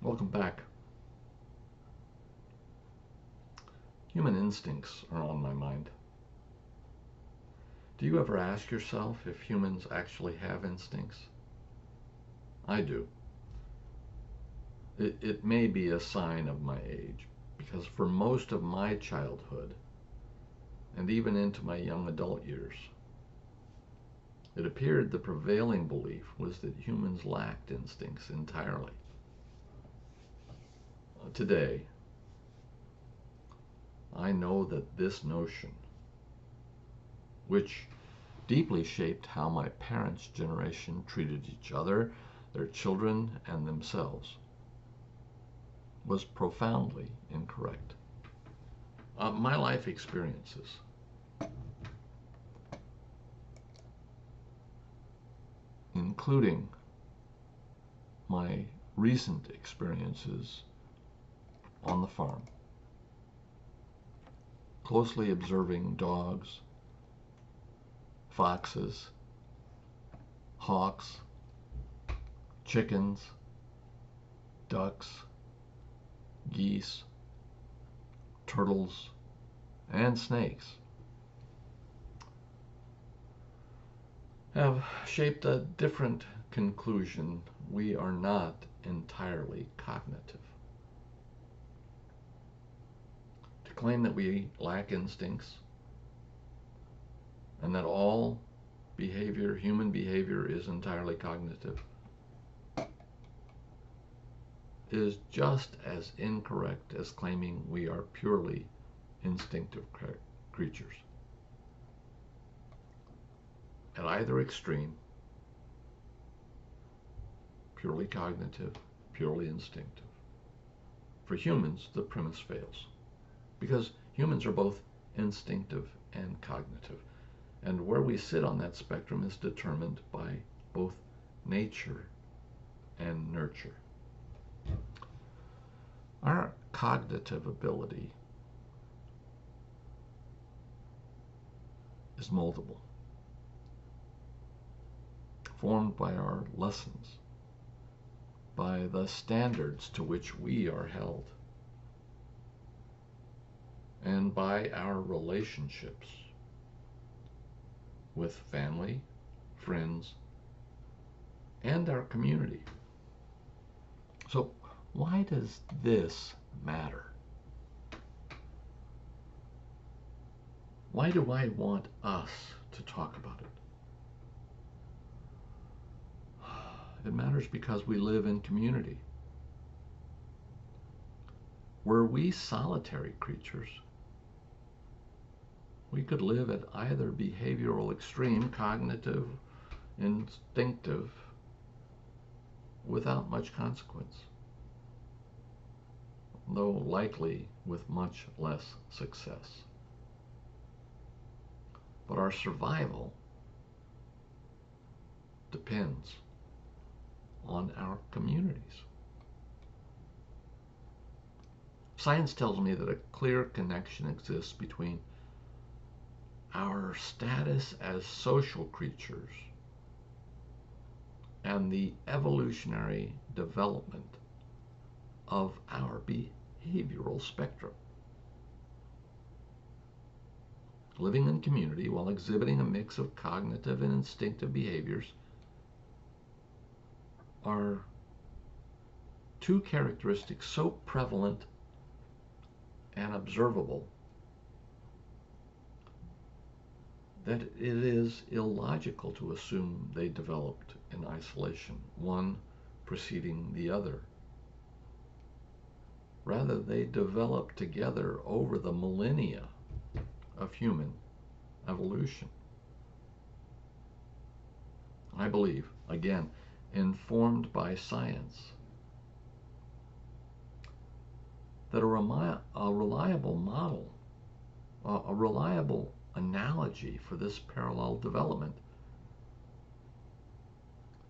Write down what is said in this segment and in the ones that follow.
Welcome back. Human instincts are on my mind. Do you ever ask yourself if humans actually have instincts? I do. It may be a sign of my age, because for most of my childhood, and even into my young adult years, it appeared the prevailing belief was that humans lacked instincts entirely. Today, I know that this notion, which deeply shaped how my parents' generation treated each other, their children, and themselves, was profoundly incorrect. My life experiences, including my recent experiences on the farm, closely observing dogs, foxes, hawks, chickens, ducks, geese, turtles, and snakes, have shaped a different conclusion. We are not entirely cognitive. To claim that we lack instincts and that all behavior, human behavior, is entirely cognitive is just as incorrect as claiming we are purely instinctive creatures. At either extreme, purely cognitive, purely instinctive, for humans, the premise fails. Because humans are both instinctive and cognitive. And where we sit on that spectrum is determined by both nature and nurture. Our cognitive ability is moldable, formed by our lessons, by the standards to which we are held, and by our relationships with family, friends, and our community. So, why does this matter? Why do I want us to talk about it? It matters because we live in community. Were we solitary creatures, we could live at either behavioral extreme, cognitive, instinctive, without much consequence, though likely with much less success. But our survival depends on our communities. Science tells me that a clear connection exists between our status as social creatures and the evolutionary development of our behavioral spectrum. Living in community while exhibiting a mix of cognitive and instinctive behaviors are two characteristics so prevalent and observable that it is illogical to assume they developed in isolation, one preceding the other. Rather, they developed together over the millennia of human evolution. I believe, again, informed by science, that a reliable model, a reliable analogy for this parallel development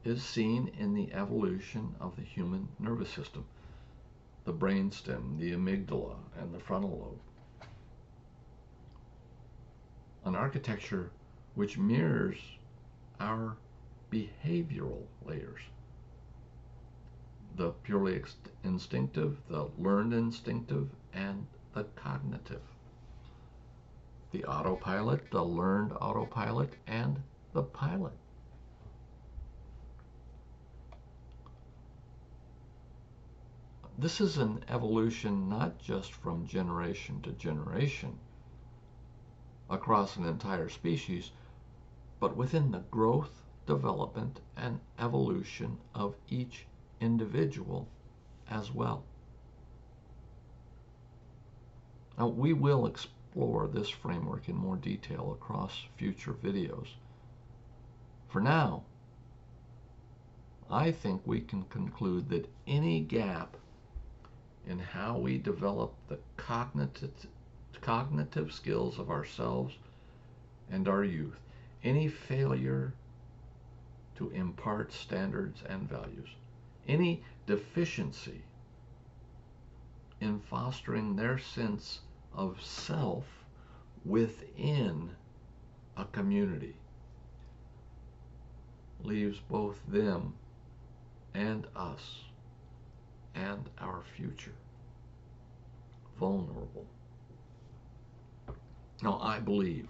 is seen in the evolution of the human nervous system, the brainstem, the amygdala, and the frontal lobe. An architecture which mirrors our behavioral layers. the purely instinctive, the learned instinctive, and the cognitive. The autopilot, the learned autopilot, and the pilot. This is an evolution not just from generation to generation across an entire species, but within the growth, development, and evolution of each individual as well. Now, we will explore this framework in more detail across future videos. For now, I think we can conclude that any gap in how we develop the cognitive skills of ourselves and our youth, any failure to impart standards and values, any deficiency in fostering their sense of self within a community, leaves both them and us and our future vulnerable. Now, I believe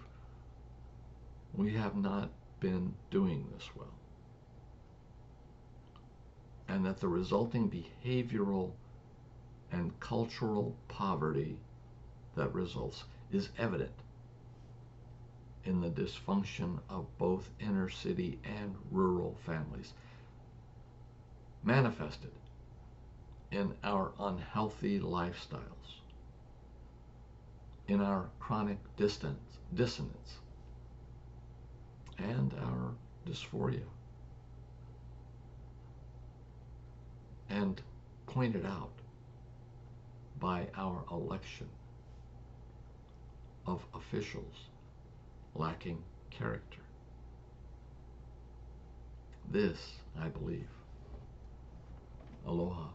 we have not been doing this well, and that the resulting behavioral and cultural poverty that results is evident in the dysfunction of both inner city and rural families, manifested in our unhealthy lifestyles, in our chronic dissonance, and our dysphoria, and pointed out by our election of officials lacking character. This, I believe. Aloha.